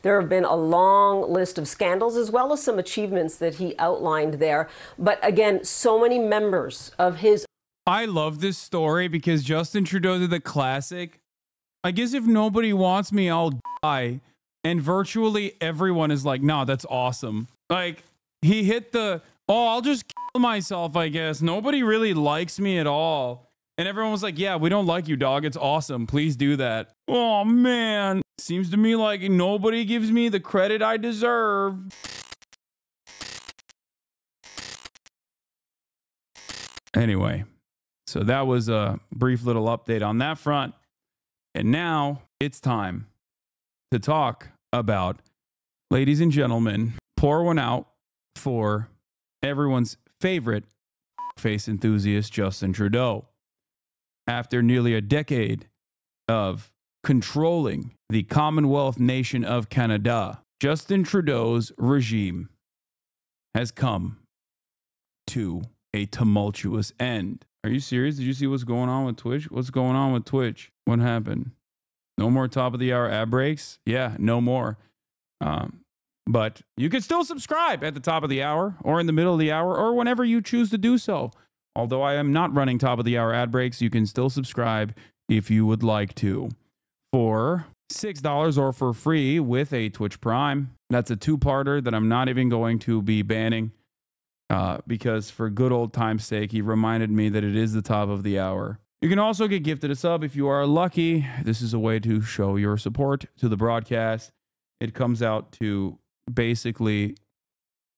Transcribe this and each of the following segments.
There have been a long list of scandals as well as some achievements that he outlined there. But again, so many members of his... I love this story because Justin Trudeau did the classic, I guess if nobody wants me, I'll die. And virtually everyone is like, no, that's awesome. Like, he hit the, oh, I'll just kill myself, I guess. Nobody really likes me at all. And everyone was like, yeah, we don't like you, dog. It's awesome. Please do that. Oh, man. Seems to me like nobody gives me the credit I deserve. Anyway, so that was a brief little update on that front. And now it's time to talk about, ladies and gentlemen, pour one out for everyone's favorite face enthusiast, Justin Trudeau. After nearly a decade of controlling the Commonwealth nation of Canada, Justin Trudeau's regime has come to a tumultuous end. Are you serious? Did you see what's going on with Twitch? What's going on with Twitch? What happened? No more top of the hour ad breaks? Yeah, no more. But you can still subscribe at the top of the hour or in the middle of the hour or whenever you choose to do so. Although I am not running top of the hour ad breaks, you can still subscribe if you would like to. For $6 or for free with a Twitch Prime. That's a two-parter that I'm not even going to be banning because for good old time's sake, he reminded me that it is the top of the hour. You can also get gifted a sub if you are lucky. This is a way to show your support to the broadcast. It comes out to basically,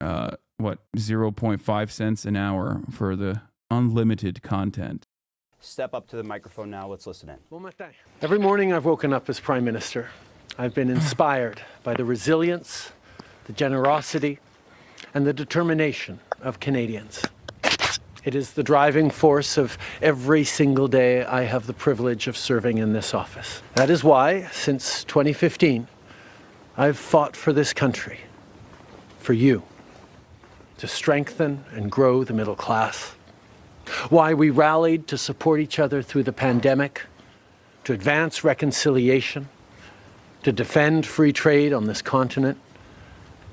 0.5 cents an hour for the unlimited content. Step up to the microphone now. Let's listen in. Every morning I've woken up as Prime Minister. I've been inspired by the resilience, the generosity, and the determination of Canadians. It is the driving force of every single day I have the privilege of serving in this office. That is why, since 2015, I've fought for this country, for you, to strengthen and grow the middle class. Why we rallied to support each other through the pandemic, to advance reconciliation, to defend free trade on this continent,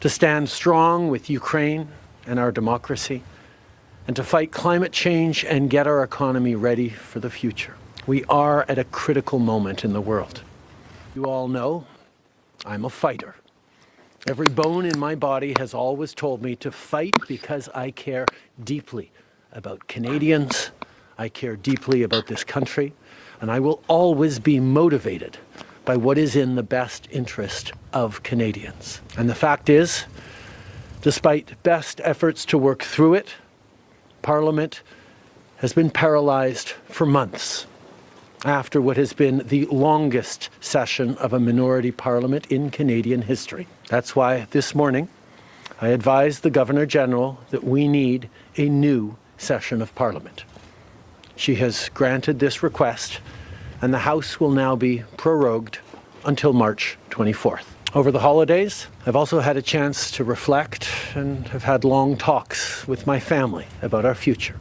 to stand strong with Ukraine and our democracy, and to fight climate change and get our economy ready for the future. We are at a critical moment in the world. You all know I'm a fighter. Every bone in my body has always told me to fight because I care deeply about Canadians, I care deeply about this country, and I will always be motivated by what is in the best interest of Canadians. And the fact is, despite best efforts to work through it, Parliament has been paralyzed for months after what has been the longest session of a minority parliament in Canadian history. That's why this morning I advised the Governor-General that we need a new session of Parliament. She has granted this request, and the House will now be prorogued until March 24th. Over the holidays, I've also had a chance to reflect and have had long talks with my family about our future.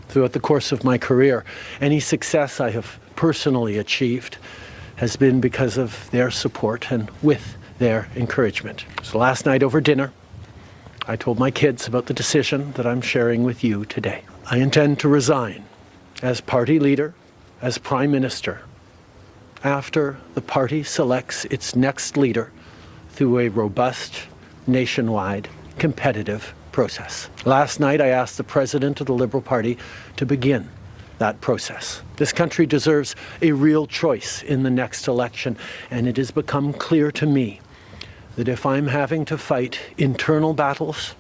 Throughout the course of my career, any success I have personally achieved has been because of their support and with their encouragement. So last night over dinner, I told my kids about the decision that I'm sharing with you today. I intend to resign as party leader, as Prime Minister, after the party selects its next leader through a robust, nationwide, competitive process. Last night, I asked the President of the Liberal Party to begin that process. This country deserves a real choice in the next election, and it has become clear to me that if I'm having to fight internal battles,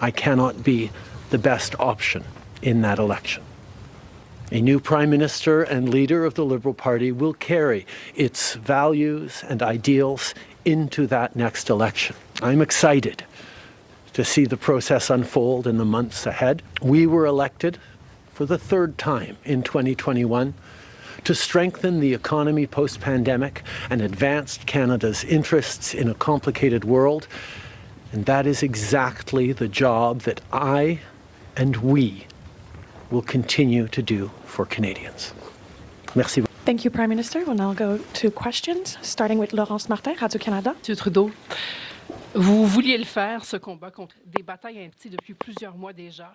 I cannot be the best option in that election. A new Prime Minister and leader of the Liberal Party will carry its values and ideals into that next election. I'm excited to see the process unfold in the months ahead. We were elected for the third time in 2021 to strengthen the economy post-pandemic and advance Canada's interests in a complicated world. And that is exactly the job that I and we will continue to do for Canadians. Merci. Thank you, Prime Minister. We'll now go to questions, starting with Laurence Martin, Radio-Canada. Monsieur Trudeau, vous vouliez le faire, ce combat contre des batailles investies depuis plusieurs mois déjà.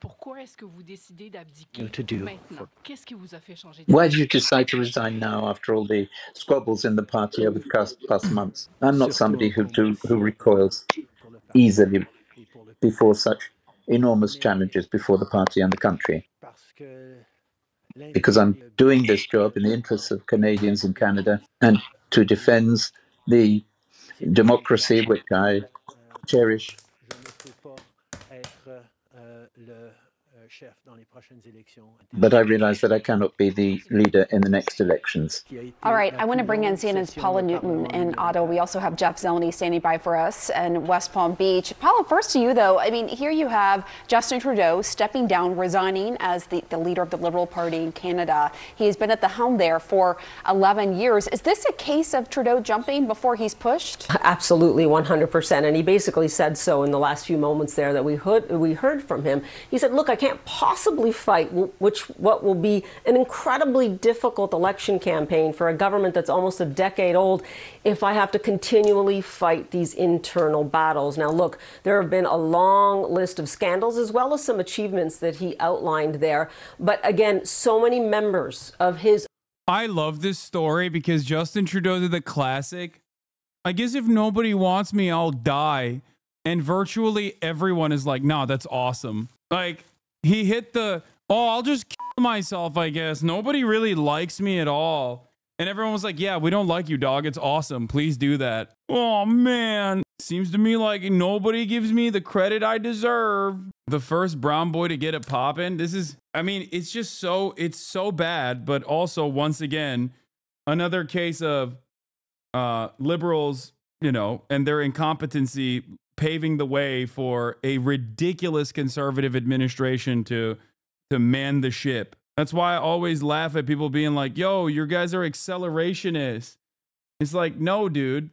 Pourquoi est-ce que vous décidez d'abdiquer maintenant? Qu'est-ce qui vous a fait changer d'idée? Why did you decide to resign now after all the squabbles in the party over the past months? I'm not somebody who recoils easily before such enormous challenges before the party and the country. Because I'm doing this job in the interests of Canadians in Canada and to defend the democracy which I cherish. But I realize that I cannot be the leader in the next elections. All right, I want to bring in CNN's Paula Newton in Ottawa. We also have Jeff Zeleny standing by for us in West Palm Beach. Paula, first to you, though. I mean, here you have Justin Trudeau stepping down, resigning as the leader of the Liberal Party in Canada. He's been at the helm there for 11 years. Is this a case of Trudeau jumping before he's pushed? Absolutely, 100%. And he basically said so in the last few moments there that we heard from him. He said, look, I can't possibly fight what will be an incredibly difficult election campaign for a government that's almost a decade old if I have to continually fight these internal battles. Now, look, there have been a long list of scandals as well as some achievements that he outlined there. But again, so many members of his... I love this story because Justin Trudeau did the classic, I guess if nobody wants me, I'll die. And virtually everyone is like, nah, that's awesome. Like, he hit the, oh, I'll just kill myself, I guess. Nobody really likes me at all. And everyone was like, yeah, we don't like you, dog. It's awesome. Please do that. Oh, man. Seems to me like nobody gives me the credit I deserve. The first brown boy to get it poppin'. This is, I mean, it's just so, it's so bad. But also, once again, another case of liberals, you know, and their incompetency paving the way for a ridiculous conservative administration to man the ship. That's why I always laugh at people being like, yo, you guys are accelerationists. It's like, no, dude.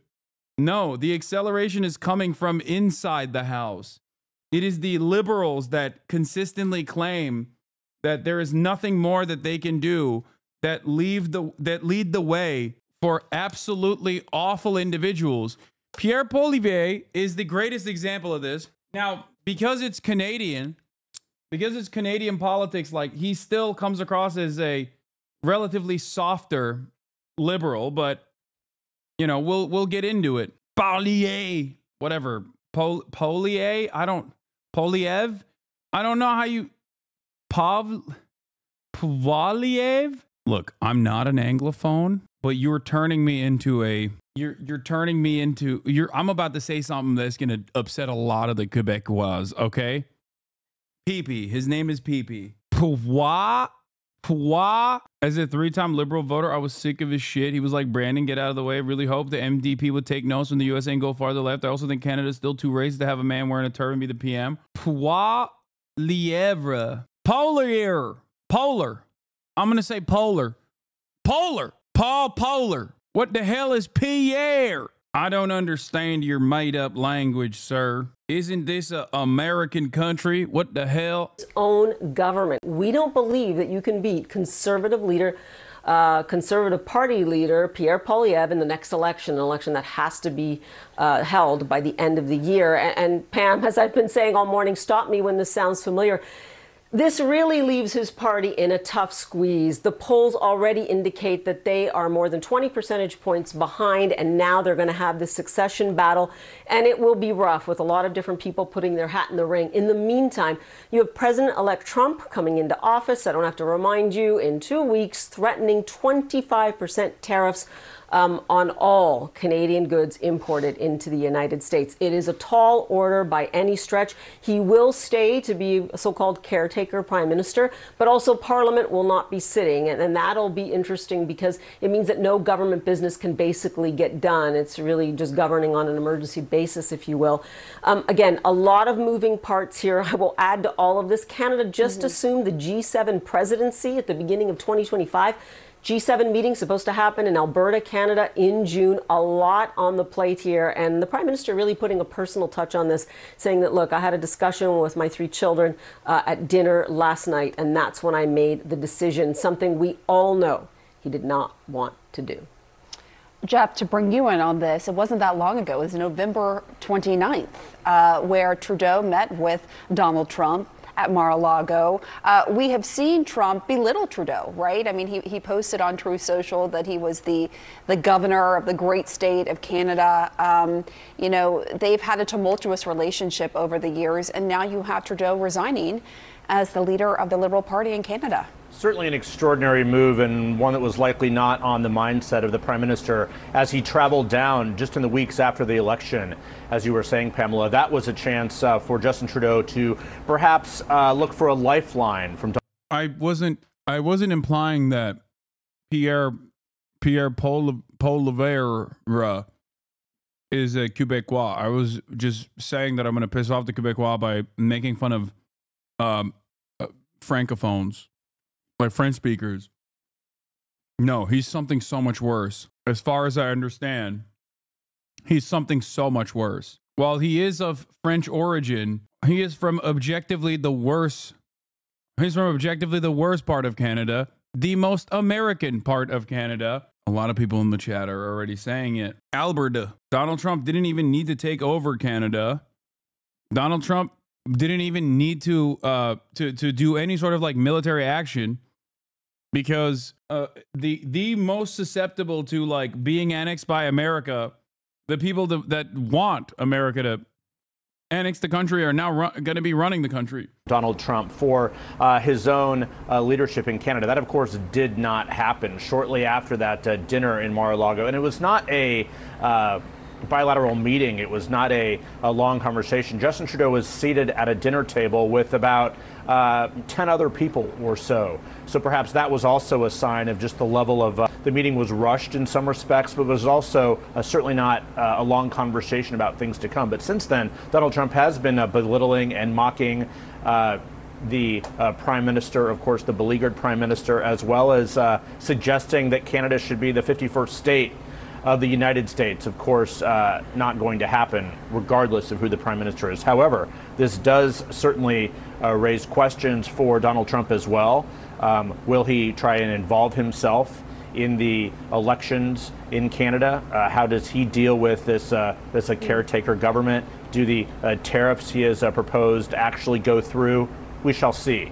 No, the acceleration is coming from inside the house. It is the liberals that consistently claim that there is nothing more that they can do that lead the way for absolutely awful individuals. Pierre Poilievre is the greatest example of this. Now, because it's Canadian politics, like, he still comes across as a relatively softer liberal, but, you know, we'll get into it. Poilievre, whatever. Poilievre? Poilievre? I don't know how you... Poilievre? Look, I'm not an Anglophone, but you're turning me into a... You're turning me into... I'm about to say something that's going to upset a lot of the Quebecois, okay? Pee-pee. His name is Pee-pee. Pouvoir. As a 3-time liberal voter, I was sick of his shit. He was like, Brandon, get out of the way. I really hope the MDP would take notes from the USA and go farther left. I also think Canada's still too racist to have a man wearing a turban be the PM. Poilievre. Polar. I'm going to say polar. Polar. Paul Polar. What the hell is Pierre? I don't understand your made-up language, sir. Isn't this an American country? What the hell? His own government. We don't believe that you can beat Conservative Party leader Pierre Poilievre in the next election, an election that has to be held by the end of the year. And Pam, as I've been saying all morning, stop me when this sounds familiar. This really leaves his party in a tough squeeze. The polls already indicate that they are more than 20 percentage points behind, and now they're going to have this succession battle, and it will be rough with a lot of different people putting their hat in the ring. In the meantime, you have President-elect Trump coming into office, I don't have to remind you, in 2 weeks, threatening 25% tariffs on all Canadian goods imported into the United States. It is a tall order by any stretch. He will stay to be a so-called caretaker prime minister, but also Parliament will not be sitting. And that'll be interesting because it means that no government business can basically get done. It's really just governing on an emergency basis, if you will. Again, a lot of moving parts here. I will add to all of this. Canada just assumed the G7 presidency at the beginning of 2025. G7 meeting supposed to happen in Alberta, Canada in June. A lot on the plate here. And the Prime Minister really putting a personal touch on this, saying that, look, I had a discussion with my 3 children at dinner last night, and that's when I made the decision, something we all know he did not want to do. Jeff, to bring you in on this, it wasn't that long ago. It was November 29th, where Trudeau met with Donald Trump at Mar-a-Lago. We have seen Trump belittle Trudeau, right? I mean, he posted on Truth Social that he was the governor of the great state of Canada. You know, they've had a tumultuous relationship over the years, and now you have Trudeau resigning as the leader of the Liberal Party in Canada. Certainly an extraordinary move, and one that was likely not on the mindset of the Prime Minister as he traveled down just in the weeks after the election. As you were saying, Pamela, that was a chance for Justin Trudeau to perhaps look for a lifeline from. I wasn't implying that Pierre Poilievre is a Quebecois. I was just saying that I'm going to piss off the Quebecois by making fun of francophones, like French speakers. No, he's something so much worse. As far as I understand, he's something so much worse. While he is of French origin, he is from objectively the worst. He's from objectively the worst part of Canada, the most American part of Canada. A lot of people in the chat are already saying it. Alberta. Donald Trump didn't even need to take over Canada. Donald Trump didn't even need to do any sort of like military action, because the most susceptible to like being annexed by America, the people that want America to annex the country, are now going to be running the country. Donald Trump for his own leadership in Canada. That, of course, did not happen shortly after that dinner in Mar-a-Lago. And it was not a bilateral meeting. It was not a long conversation. Justin Trudeau was seated at a dinner table with about 10 other people or so. So perhaps that was also a sign of just the level of the meeting was rushed in some respects, but was also certainly not a long conversation about things to come. But since then, Donald Trump has been belittling and mocking the Prime Minister, of course, the beleaguered Prime Minister, as well as suggesting that Canada should be the 51st state of the United States. Of course, not going to happen regardless of who the Prime Minister is. However, this does certainly raise questions for Donald Trump as well. Will he try and involve himself in the elections in Canada? How does he deal with this caretaker government? Do the tariffs he has proposed actually go through? We shall see.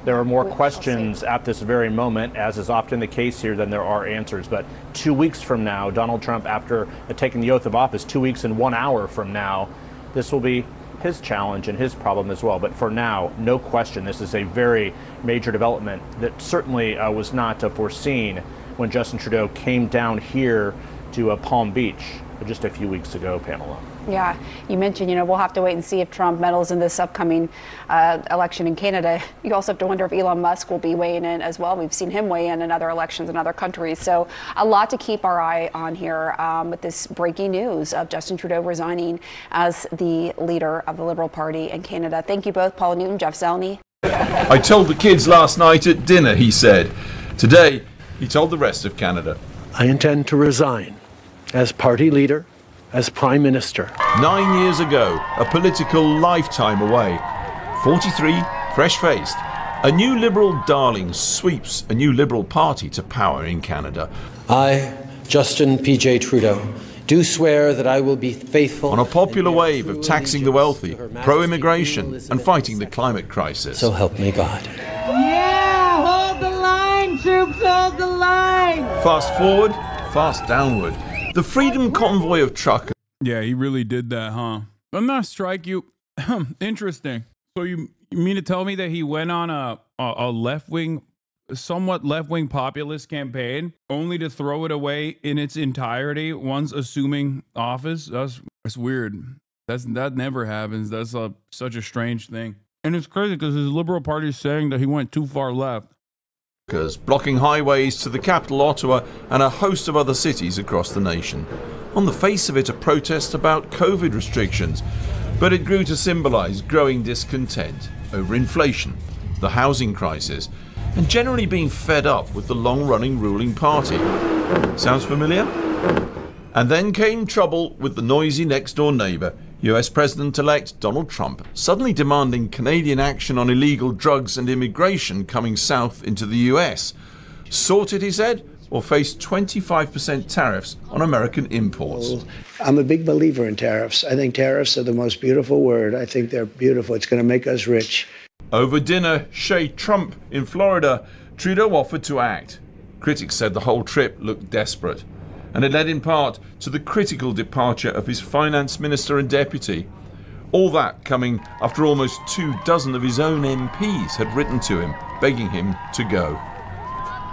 There are more questions at this very moment, as is often the case here, than there are answers. But 2 weeks from now, Donald Trump, after taking the oath of office, 2 weeks and 1 hour from now, this will be his challenge and his problem as well. But for now, no question, this is a very major development that certainly was not foreseen when Justin Trudeau came down here to Palm Beach just a few weeks ago, Pamela. Yeah, you mentioned, we'll have to wait and see if Trump meddles in this upcoming election in Canada. You also have to wonder if Elon Musk will be weighing in as well. We've seen him weigh in other elections in other countries. So a lot to keep our eye on here with this breaking news of Justin Trudeau resigning as the leader of the Liberal Party in Canada. Thank you both, Paula Newton, Jeff Zeleny. I told the kids last night at dinner, he said. Today, he told the rest of Canada. I intend to resign as party leader, as Prime Minister. 9 years ago, a political lifetime away. 43, fresh-faced. A new Liberal darling sweeps a new Liberal Party to power in Canada. I, Justin P.J. Trudeau, do swear that I will be faithful on a popular wave of taxing the wealthy, pro-immigration, and fighting the climate crisis. So help me God. Yeah, hold the line, troops, hold the line. Fast forward, fast downward. The Freedom Convoy of truckers. Yeah, he really did that, huh? Doesn't that strike you? Interesting. So you mean to tell me that he went on a left-wing, somewhat left-wing populist campaign only to throw it away in its entirety once assuming office? That's weird. That never happens. That's such a strange thing. And it's crazy because his Liberal Party is saying that he went too far left. Blocking highways to the capital, Ottawa, and a host of other cities across the nation. On the face of it, a protest about COVID restrictions, but it grew to symbolise growing discontent over inflation, the housing crisis, and generally being fed up with the long-running ruling party. Sounds familiar? And then came trouble with the noisy next-door neighbour, US President-elect Donald Trump, suddenly demanding Canadian action on illegal drugs and immigration coming south into the US. Sorted, he said, or face 25% tariffs on American imports. I'm a big believer in tariffs. I think tariffs are the most beautiful word. I think they're beautiful. It's going to make us rich. Over dinner, Shea Trump in Florida, Trudeau offered to act. Critics said the whole trip looked desperate, and it led in part to the critical departure of his finance minister and deputy. All that coming after almost 24 of his own MPs had written to him, begging him to go.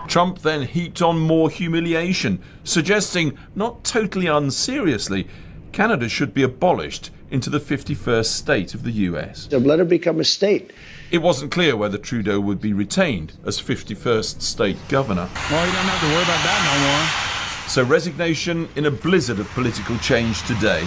Trump then heaped on more humiliation, suggesting, not totally unseriously, Canada should be abolished into the 51st state of the US. So let it become a state. It wasn't clear whether Trudeau would be retained as 51st state governor. Well, you don't have to worry about that no more. So resignation in a blizzard of political change today.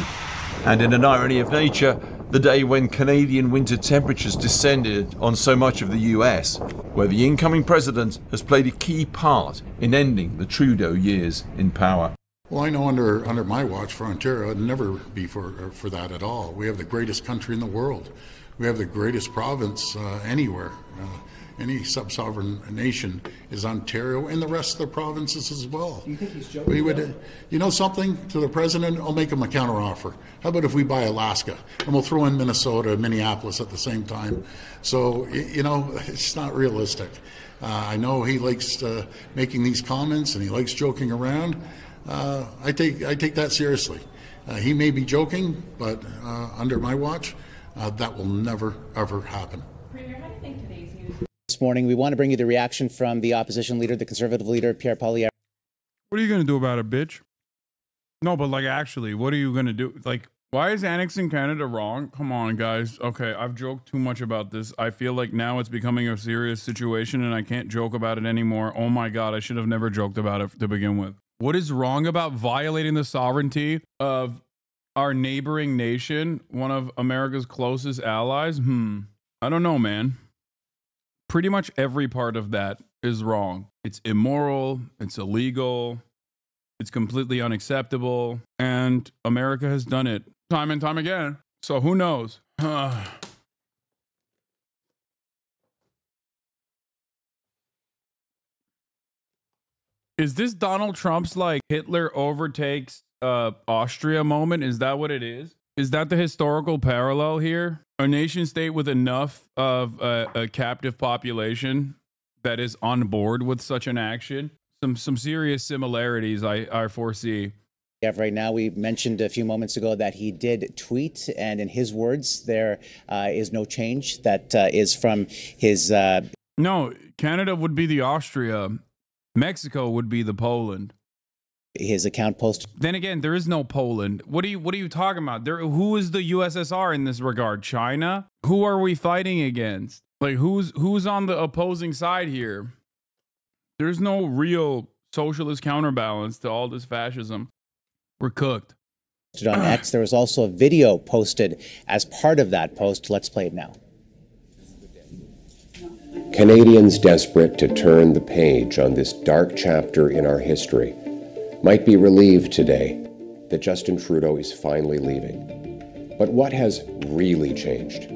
And in an irony of nature, the day when Canadian winter temperatures descended on so much of the US, where the incoming president has played a key part in ending the Trudeau years in power. Well, I know under my watch for Ontario, it'd never be for that at all. We have the greatest country in the world. We have the greatest province anywhere. Any sub-sovereign nation is Ontario and the rest of the provinces as well. You think he's joking? You know something, to the president, I'll make him a counteroffer. How about if we buy Alaska and we'll throw in Minnesota and Minneapolis at the same time? So, you know, it's not realistic. I know he likes making these comments and he likes joking around. I take that seriously. He may be joking, but under my watch, that will never, ever happen. This morning, we want to bring you the reaction from the opposition leader, the Conservative leader, Pierre Poilievre. What are you going to do about it, bitch? No, but like, actually, what are you going to do? Like, why is annexing Canada wrong? Come on, guys. Okay, I've joked too much about this. I feel like now it's becoming a serious situation and I can't joke about it anymore. Oh my God, I should have never joked about it to begin with. What is wrong about violating the sovereignty of our neighboring nation, one of America's closest allies? I don't know, man. Pretty much every part of that is wrong. It's immoral, it's illegal, it's completely unacceptable, and America has done it time and time again. So who knows? Is this Donald Trump's like Hitler overtakes Austria moment? Is that what it is? Is that the historical parallel here? A nation state with enough of a captive population that is on board with such an action? Some serious similarities I foresee. Yeah, right now, we mentioned a few moments ago that he did tweet, and in his words, there is no change. That is from his... No, Canada would be the Austria. Mexico would be the Poland. His account posted. Then again, there is no Poland. What are you talking about? Who is the USSR in this regard? China? Who are we fighting against? Like who's on the opposing side here? There's no real socialist counterbalance to all this fascism. We're cooked. On X, there was also a video posted as part of that post. Let's play it now. Canadians desperate to turn the page on this dark chapter in our history might be relieved today that Justin Trudeau is finally leaving. But what has really changed?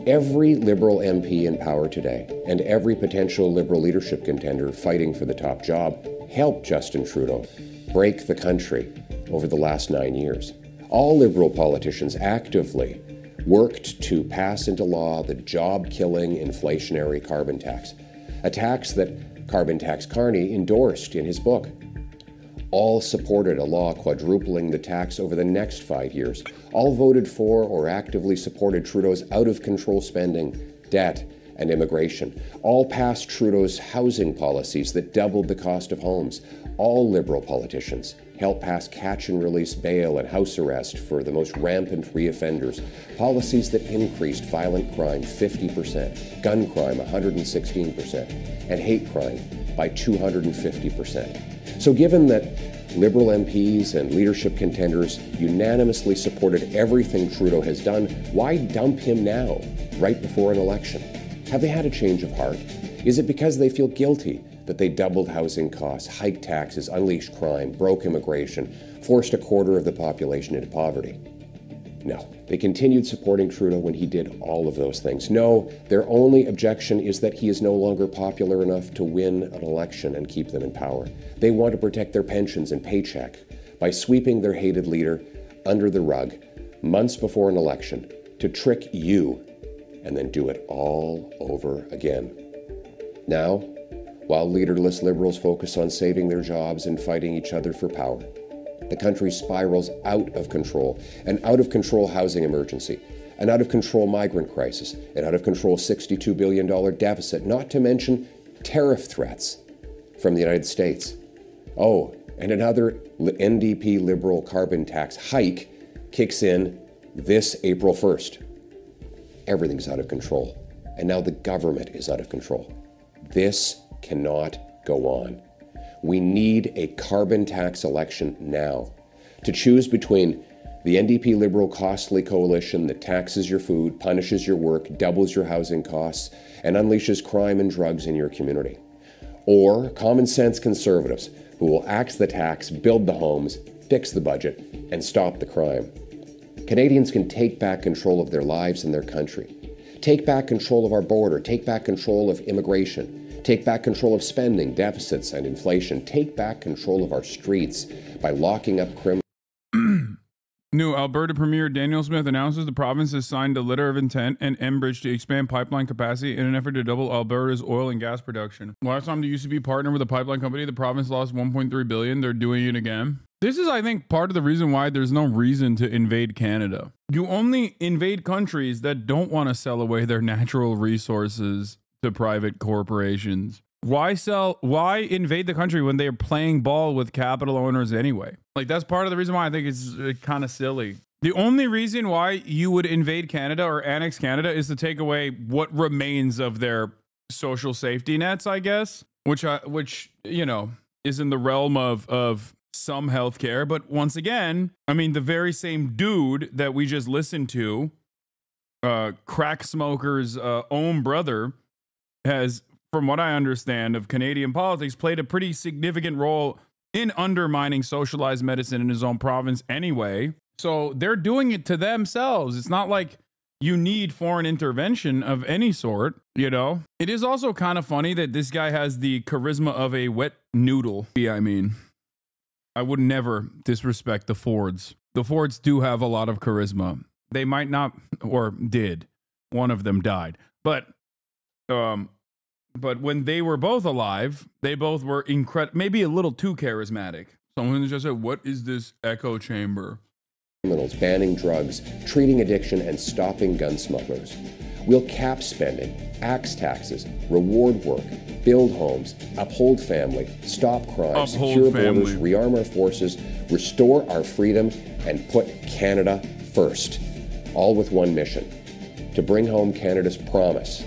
Every Liberal MP in power today and every potential Liberal leadership contender fighting for the top job helped Justin Trudeau break the country over the last 9 years. All Liberal politicians actively worked to pass into law the job-killing inflationary carbon tax, a tax that Carbon Tax Carney endorsed in his book. All supported a law quadrupling the tax over the next 5 years. All voted for or actively supported Trudeau's out-of-control spending, debt, and immigration. All passed Trudeau's housing policies that doubled the cost of homes. All Liberal politicians helped pass catch-and-release bail and house arrest for the most rampant reoffenders, policies that increased violent crime 50%, gun crime 116%, and hate crime by 250%. So given that Liberal MPs and leadership contenders unanimously supported everything Trudeau has done, why dump him now, right before an election? Have they had a change of heart? Is it because they feel guilty that they doubled housing costs, hiked taxes, unleashed crime, broke immigration, forced a quarter of the population into poverty? No. They continued supporting Trudeau when he did all of those things. No, their only objection is that he is no longer popular enough to win an election and keep them in power. They want to protect their pensions and paycheck by sweeping their hated leader under the rug months before an election to trick you and then do it all over again. Now, while leaderless Liberals focus on saving their jobs and fighting each other for power, the country spirals out of control, an out-of-control housing emergency, an out-of-control migrant crisis, an out-of-control $62 billion deficit, not to mention tariff threats from the United States. Oh, and another NDP Liberal carbon tax hike kicks in this April 1st. Everything's out of control, and now the government is out of control. This cannot go on. We need a carbon tax election now to choose between the NDP Liberal costly coalition that taxes your food, punishes your work, doubles your housing costs, and unleashes crime and drugs in your community, or common sense Conservatives who will axe the tax, build the homes, fix the budget, and stop the crime. Canadians can take back control of their lives and their country. Take back control of our border. Take back control of immigration. Take back control of spending, deficits, and inflation. Take back control of our streets by locking up criminals. New Alberta Premier Daniel Smith announces the province has signed a letter of intent and Enbridge to expand pipeline capacity in an effort to double Alberta's oil and gas production. Last time the UCP partnered with a pipeline company, the province lost $1.3 billion. They're doing it again. This is, I think, part of the reason why there's no reason to invade Canada. You only invade countries that don't want to sell away their natural resources to private corporations. Why invade the country when they're playing ball with capital owners anyway? Like, that's part of the reason why I think it's kind of silly. The only reason why you would invade Canada or annex Canada is to take away what remains of their social safety nets, I guess, which you know, is in the realm of some healthcare. But once again, I mean, the very same dude that we just listened to, crack smoker's own brother, has, from what I understand of Canadian politics, played a pretty significant role in undermining socialized medicine in his own province anyway. So they're doing it to themselves. It's not like you need foreign intervention of any sort, you know? It is also kind of funny that this guy has the charisma of a wet noodle. I mean, I would never disrespect the Fords. The Fords do have a lot of charisma. They might not, or did. One of them died. But when they were both alive, they both were maybe a little too charismatic. Someone just said, "What is this echo chamber?" Criminals, banning drugs, treating addiction, and stopping gun smugglers. We'll cap spending, axe taxes, reward work, build homes, uphold family, stop crime, secure borders, rearm our forces, restore our freedom, and put Canada first. All with one mission: to bring home Canada's promise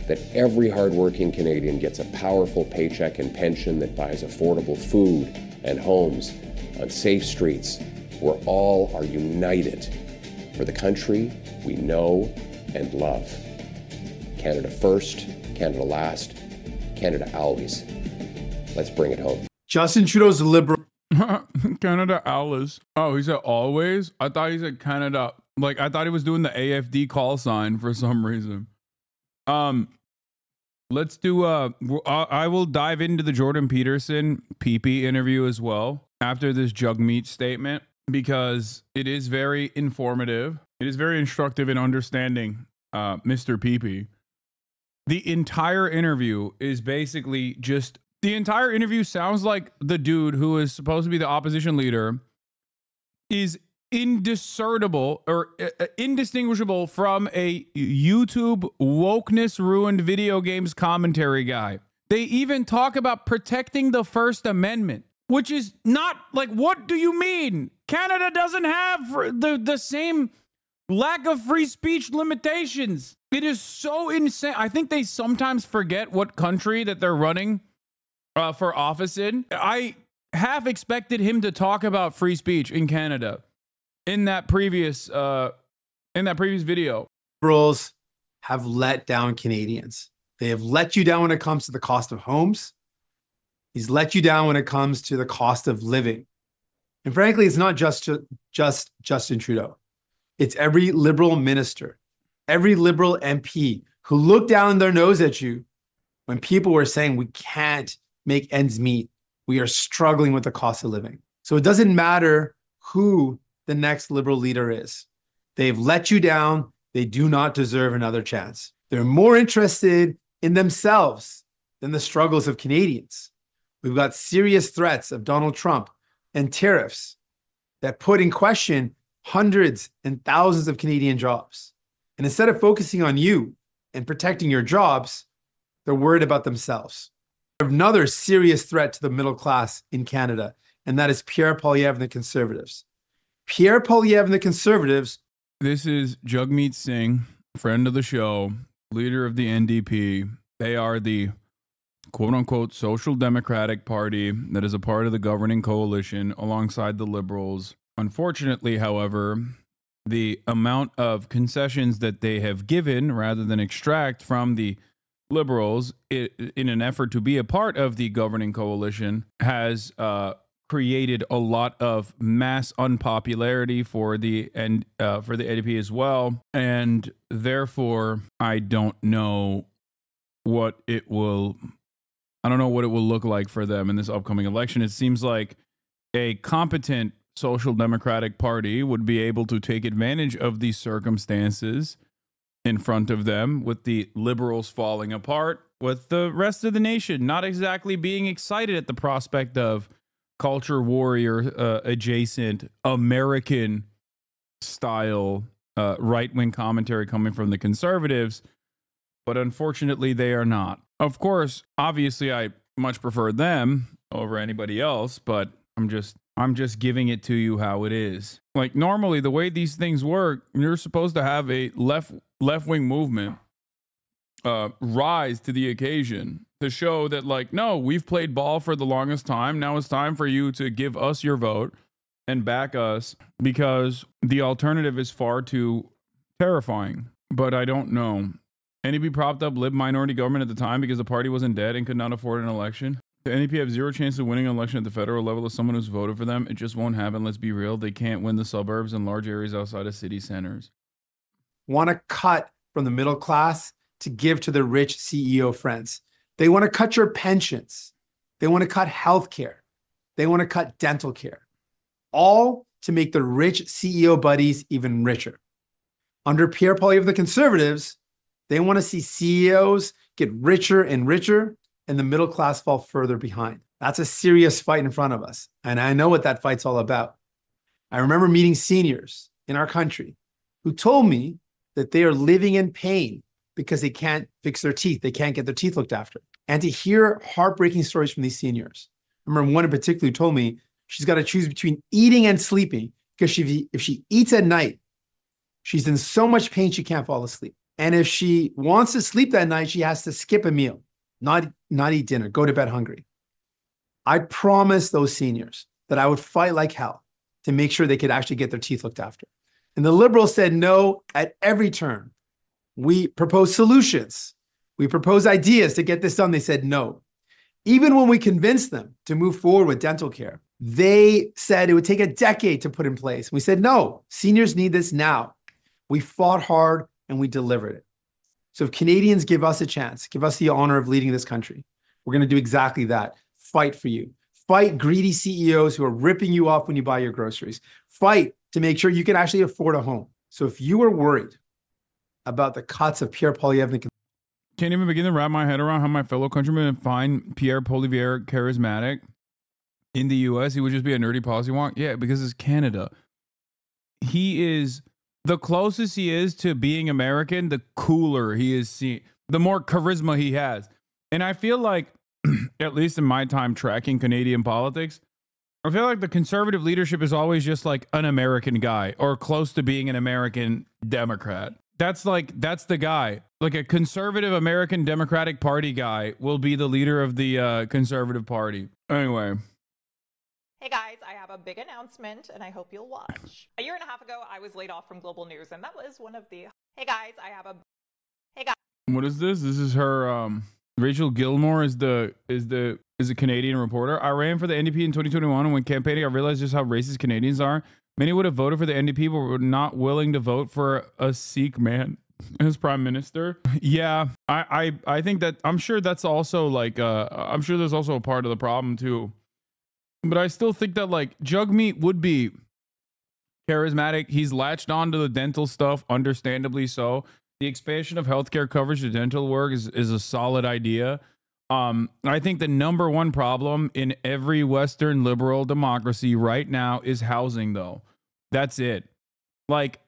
that every hardworking Canadian gets a powerful paycheck and pension that buys affordable food and homes on safe streets where all are united for the country we know and love. Canada first, Canada last, Canada always. Let's bring it home. Justin Trudeau's a liberal. Canada always. Oh, he said always? I thought he said Canada. Like, I thought he was doing the AFD call sign for some reason. Let's do I will dive into the Jordan Peterson PP interview as well after this jug meat statement, because it is very informative. It is very instructive in understanding Mr. PP. The entire interview is basically just, the entire interview sounds like the dude who is supposed to be the opposition leader is indiscernible or indistinguishable from a YouTube wokeness ruined video games commentary guy. They even talk about protecting the First Amendment, which is not, like, what do you mean? Canada doesn't have the same lack of free speech limitations. It is so insane. I think they sometimes forget what country that they're running for office in. I half expected him to talk about free speech in Canada in that previous video. Liberals have let down Canadians. They have let you down when it comes to the cost of homes. He's let you down when it comes to the cost of living. And frankly, it's not just Justin Trudeau. It's every Liberal minister, every Liberal MP who looked down their nose at you when people were saying we can't make ends meet. We are struggling with the cost of living. So it doesn't matter who the next Liberal leader is. They've let you down. They do not deserve another chance. They're more interested in themselves than the struggles of Canadians. We've got serious threats of Donald Trump and tariffs that put in question hundreds and thousands of Canadian jobs. And instead of focusing on you and protecting your jobs, they're worried about themselves. Another serious threat to the middle class in Canada, and that is Pierre Poilievre and the Conservatives. Pierre Poilievre and the Conservatives. This is Jagmeet Singh, friend of the show, leader of the NDP. They are the quote-unquote Social Democratic Party that is a part of the governing coalition alongside the Liberals. Unfortunately, however, the amount of concessions that they have given rather than extract from the Liberals in an effort to be a part of the governing coalition has created a lot of mass unpopularity for the NDP as well, and therefore I don't know what it will look like for them in this upcoming election. It seems like a competent Social Democratic Party would be able to take advantage of these circumstances in front of them, with the Liberals falling apart, with the rest of the nation not exactly being excited at the prospect of culture warrior adjacent American style right-wing commentary coming from the Conservatives. But unfortunately, they are not. Of course, obviously, I much prefer them over anybody else, but I'm just giving it to you how it is. Like, normally, the way these things work, you're supposed to have a left-wing movement rise to the occasion to show that, like, no, we've played ball for the longest time. Now it's time for you to give us your vote and back us, because the alternative is far too terrifying. But I don't know. NDP propped up Lib minority government at the time because the party was in debt and could not afford an election. The NDP have zero chance of winning an election at the federal level as someone who's voted for them. It just won't happen. Let's be real. They can't win the suburbs and large areas outside of city centers. Want to cut from the middle class to give to their rich CEO friends. They want to cut your pensions. They want to cut health care. They want to cut dental care. All to make the rich CEO buddies even richer. Under Pierre Poilievre of the Conservatives, they want to see CEOs get richer and richer and the middle class fall further behind. That's a serious fight in front of us. And I know what that fight's all about. I remember meeting seniors in our country who told me that they are living in pain because they can't fix their teeth. They can't get their teeth looked after. And to hear heartbreaking stories from these seniors. I remember one in particular who told me she's got to choose between eating and sleeping because if she eats at night, she's in so much pain she can't fall asleep. And if she wants to sleep that night, she has to skip a meal, not eat dinner, go to bed hungry. I promised those seniors that I would fight like hell to make sure they could actually get their teeth looked after. And the Liberals said no at every turn. We proposed solutions. We proposed ideas to get this done. They said no. Even when we convinced them to move forward with dental care, they said it would take a decade to put in place. We said, no, seniors need this now. We fought hard and we delivered it. So if Canadians give us a chance, give us the honor of leading this country, we're going to do exactly that. Fight for you. Fight greedy CEOs who are ripping you off when you buy your groceries. Fight to make sure you can actually afford a home. So if you are worried about the cuts of Pierre Poilievre, can't even begin to wrap my head around how my fellow countrymen find Pierre Poilievre charismatic. In the U.S., he would just be a nerdy policy wonk. Yeah, because it's Canada. He is the closest he is to being American, the cooler he is seen, the more charisma he has. And I feel like, at least in my time tracking Canadian politics, I feel like the conservative leadership is always just like an American guy or close to being an American Democrat. That's the guy. Like a conservative American Democratic Party guy will be the leader of the Conservative Party. Anyway. Hey guys, I have a big announcement and I hope you'll watch. A year and a half ago, I was laid off from Global News and that was one of the... Hey guys, I have a... Hey guys. What is this? This is her, Rachel Gilmore is a Canadian reporter. I ran for the NDP in 2021 and when campaigning, I realized just how racist Canadians are. Many would have voted for the NDP, but were not willing to vote for a Sikh man as prime minister. Yeah, I think that, I'm sure that's also like, I'm sure there's also a part of the problem too. But I still think that like Jagmeet would be charismatic. He's latched on to the dental stuff, understandably so. The expansion of healthcare coverage to dental work is a solid idea. I think the number one problem in every Western liberal democracy right now is housing, though. That's it. Like,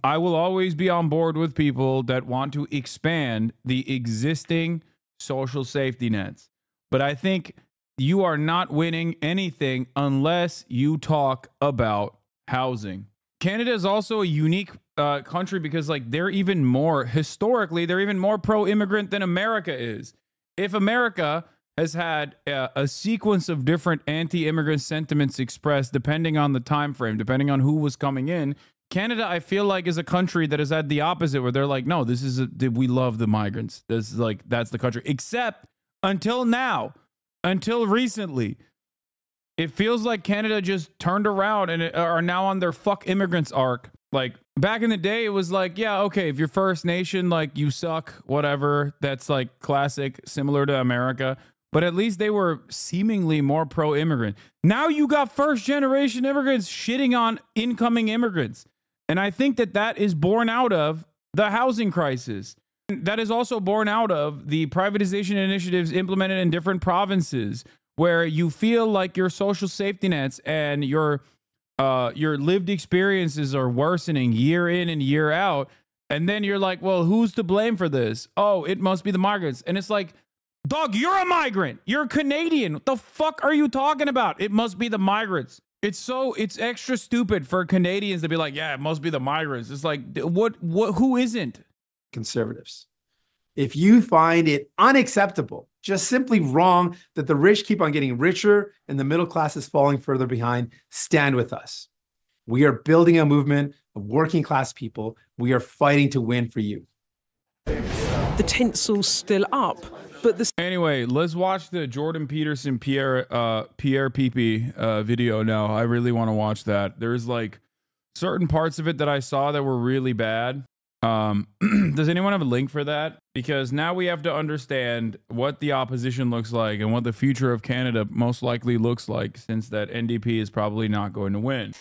I will always be on board with people that want to expand the existing social safety nets. But I think you are not winning anything unless you talk about housing. Canada is also a unique country because, like, they're even more, historically, they're even more pro-immigrant than America is. If America has had a sequence of different anti-immigrant sentiments expressed depending on the time frame, depending on who was coming in, Canada, I feel like, is a country that has had the opposite, where they're like, no, this is we love the migrants. This is like, that's the country. Except until now, until recently, it feels like Canada just turned around and are now on their fuck immigrants arc. Like, back in the day, it was like, yeah, okay, if you're First Nation, like, you suck, whatever. That's like classic, similar to America. But at least they were seemingly more pro-immigrant. Now you got first-generation immigrants shitting on incoming immigrants. And I think that that is born out of the housing crisis. That is also born out of the privatization initiatives implemented in different provinces, where you feel like your social safety nets and your lived experiences are worsening year in and year out. And then you're like, well, who's to blame for this? Oh, it must be the migrants. And it's like, dog, you're a migrant. You're Canadian. What the fuck are you talking about? It must be the migrants. It's extra stupid for Canadians to be like, yeah, it must be the migrants. It's like, who isn't? Conservatives. If you find it unacceptable, just simply wrong, that the rich keep on getting richer and the middle class is falling further behind, stand with us. We are building a movement of working class people. We are fighting to win for you. The tinsel's still up, but Anyway, let's watch the Jordan Peterson Pierre Pepe video now. I really want to watch that. There's like certain parts of it that I saw that were really bad. Does anyone have a link for that? Because now we have to understand what the opposition looks like and what the future of Canada most likely looks like, since that NDP is probably not going to win.